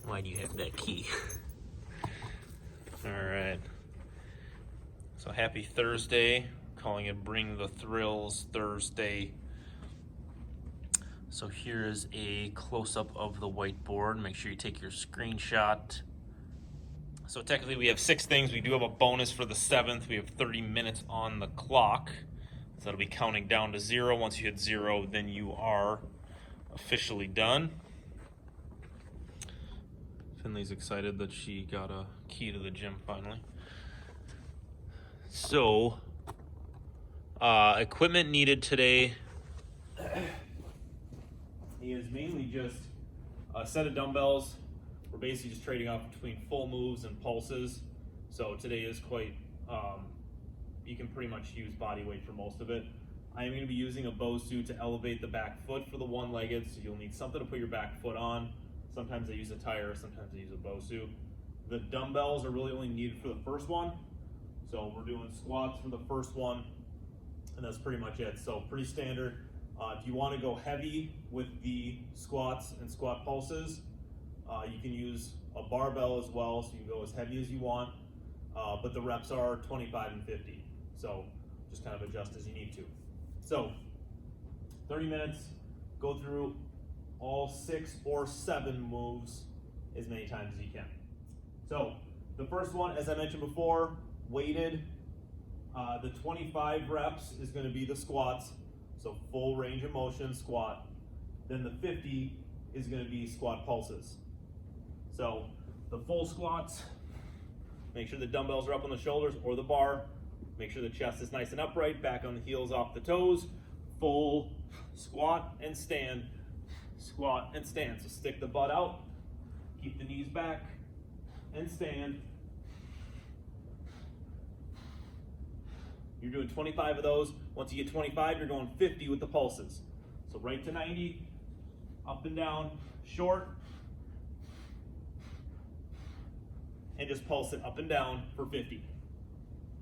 Why do you have that key? All right. So happy Thursday. Calling it Bring the Thrills Thursday. So here is a close-up of the whiteboard. Make sure you take your screenshot. So technically we have 6 things. We do have a bonus for the 7th. We have 30 minutes on the clock. So that'll be counting down to 0. Once you hit 0, then you are officially done. Finley's excited that she got a key to the gym finally. So, equipment needed today is mainly just a set of dumbbells. We're basically just trading off between full moves and pulses. So today is quite, you can pretty much use body weight for most of it. I am going to be using a Bosu to elevate the back foot for the one-legged, so you'll need something to put your back foot on. Sometimes I use a tire, sometimes I use a Bosu. The dumbbells are really only needed for the first one. So we're doing squats for the first one, and that's pretty much it. So pretty standard. If you want to go heavy with the squats and squat pulses, you can use a barbell as well, so you can go as heavy as you want, but the reps are 25 and 50. So just kind of adjust as you need to. So 30 minutes, go through all 6 or 7 moves as many times as you can. So the first one, as I mentioned before, weighted. The 25 reps is going to be the squats, so full range of motion squat. Then the 50 is going to be squat pulses. So the full squats, make sure the dumbbells are up on the shoulders or the bar. Make sure the chest is nice and upright, back on the heels off the toes. Full squat and stand, squat and stand. So stick the butt out, keep the knees back, and stand. You're doing 25 of those. Once you get 25, you're going 50 with the pulses. So right to 90, up and down, short, and just pulse it up and down for 50.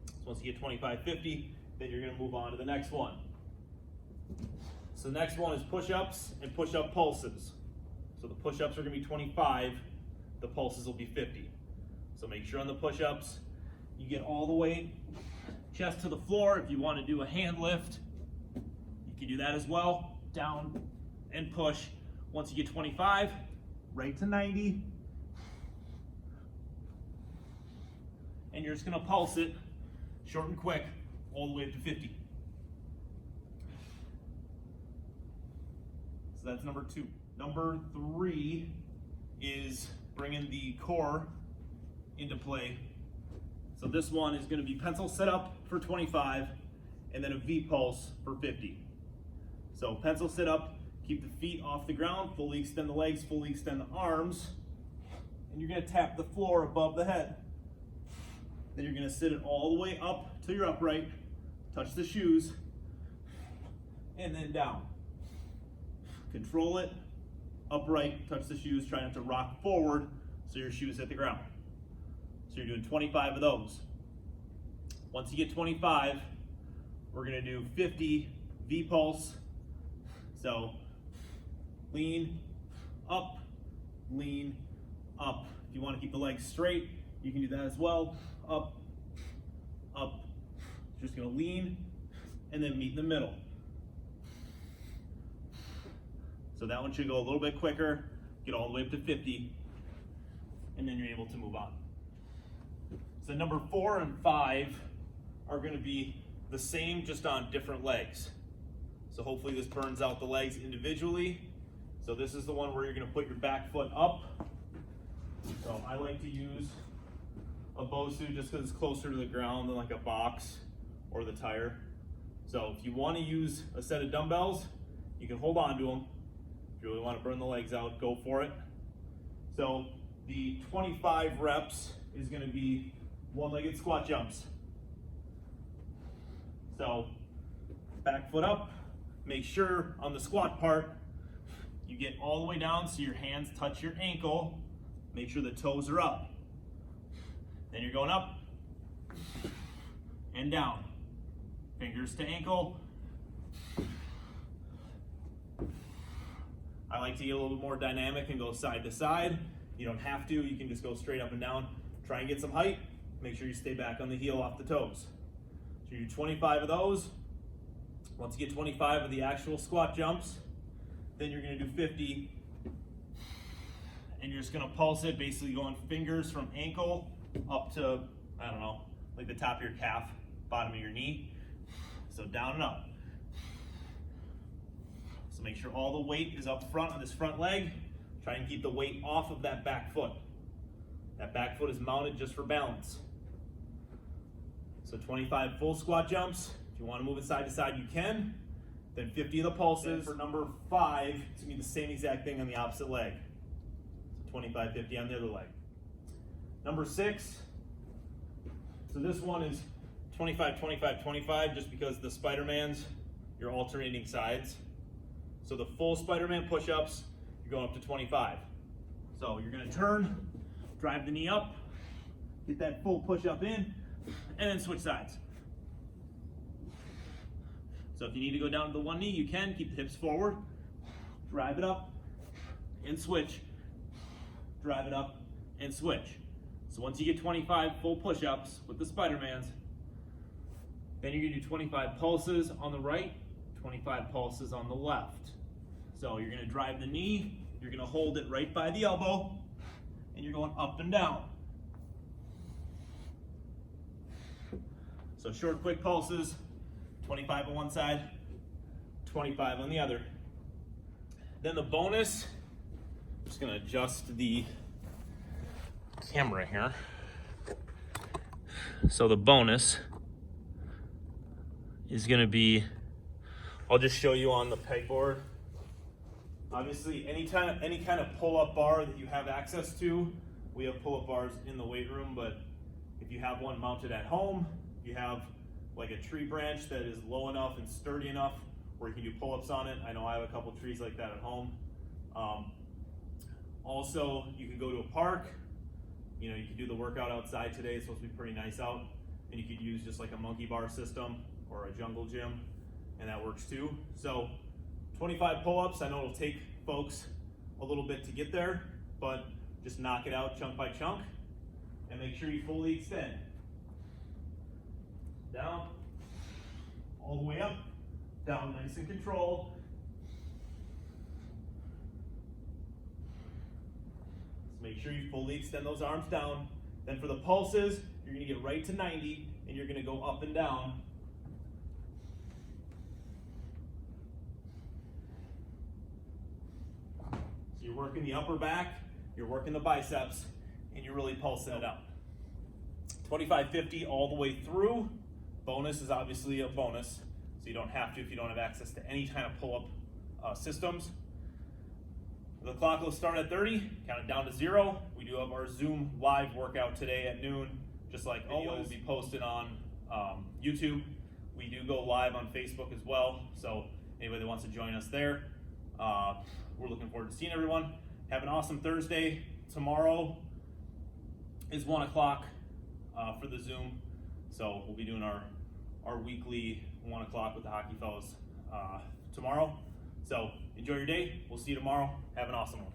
So once you get 25, 50, then you're gonna move on to the next one. So the next one is push-ups and push-up pulses. So the push-ups are gonna be 25, the pulses will be 50. So make sure on the push-ups, you get all the way chest to the floor. If you want to do a hand lift, you can do that as well. Down and push. Once you get 25, right to 90. And you're just going to pulse it short and quick all the way up to 50. So that's number 2. Number 3 is bringing the core into play. So this one is going to be pencil sit up for 25 and then a V pulse for 50. So pencil sit up, keep the feet off the ground, fully extend the legs, fully extend the arms, and you're going to tap the floor above the head. Then you're going to sit it all the way up till you're upright, touch the shoes, and then down. Control it, upright, touch the shoes, try not to rock forward so your shoes hit the ground. So you're doing 25 of those. Once you get 25, we're gonna do 50 V pulse. So lean, up. If you wanna keep the legs straight, you can do that as well. Up. Just gonna lean and then meet in the middle. So that one should go a little bit quicker, get all the way up to 50, and then you're able to move on. So number 4 and 5 are going to be the same, just on different legs. So hopefully this burns out the legs individually. So this is the one where you're going to put your back foot up. So I like to use a Bosu just because it's closer to the ground than like a box or the tire. So if you want to use a set of dumbbells, you can hold on to them. If you really want to burn the legs out, go for it. So the 25 reps is going to be one-legged squat jumps. So back foot up, make sure on the squat part you get all the way down so your hands touch your ankle, make sure the toes are up. Then you're going up and down, fingers to ankle. I like to get a little bit more dynamic and go side to side. You don't have to, you can just go straight up and down. Try and get some height. Make sure you stay back on the heel off the toes. So you do 25 of those. Once you get 25 of the actual squat jumps, then you're gonna do 50, and you're just gonna pulse it, basically going fingers from ankle up to, I don't know, like the top of your calf, bottom of your knee. So down and up. So make sure all the weight is up front on this front leg. Try and keep the weight off of that back foot. That back foot is mounted just for balance. So 25 full squat jumps. If you want to move it side to side, you can. Then 50 of the pulses. For number 5, it's going to be the same exact thing on the opposite leg. So 25, 50 on the other leg. Number 6. So this one is 25, 25, 25, just because the Spider-Mans, you're alternating sides. So the full Spider-Man push-ups, you're going up to 25. So you're going to turn, drive the knee up, get that full push-up in, and then switch sides. So if you need to go down to the one knee, you can. Keep the hips forward, drive it up, and switch. Drive it up, and switch. So once you get 25 full push-ups with the Spider-Mans, then you're gonna do 25 pulses on the right, 25 pulses on the left. So you're gonna drive the knee, you're gonna hold it right by the elbow, and you're going up and down. So short, quick pulses, 25 on one side, 25 on the other. Then the bonus, I'm just gonna adjust the camera here. So the bonus is gonna be, I'll just show you on the pegboard. Obviously, any kind of pull-up bar that you have access to, we have pull-up bars in the weight room, but if you have one mounted at home, you have like a tree branch that is low enough and sturdy enough where you can do pull-ups on it. I know I have a couple trees like that at home. Also, you can go to a park. You know, you can do the workout outside today. It's supposed to be pretty nice out. And you could use just like a monkey bar system or a jungle gym, and that works too. So 25 pull-ups, I know it'll take folks a little bit to get there, but just knock it out chunk by chunk and make sure you fully extend. Down, all the way up, down nice and controlled. Just make sure you fully extend those arms down. Then for the pulses, you're gonna get right to 90 and you're gonna go up and down. So you're working the upper back, you're working the biceps, and you're really pulsing it up. 25, 50 all the way through. Bonus is obviously a bonus, so you don't have to if you don't have access to any kind of pull-up systems. The clock will start at 30, count it down to 0. We do have our Zoom live workout today at noon, just like videos will be posted on YouTube. We do go live on Facebook as well, so anybody that wants to join us there, we're looking forward to seeing everyone. Have an awesome Thursday. Tomorrow is 1 o'clock for the Zoom, so we'll be doing our weekly 1 o'clock with the hockey fellas tomorrow. So enjoy your day. We'll see you tomorrow. Have an awesome one.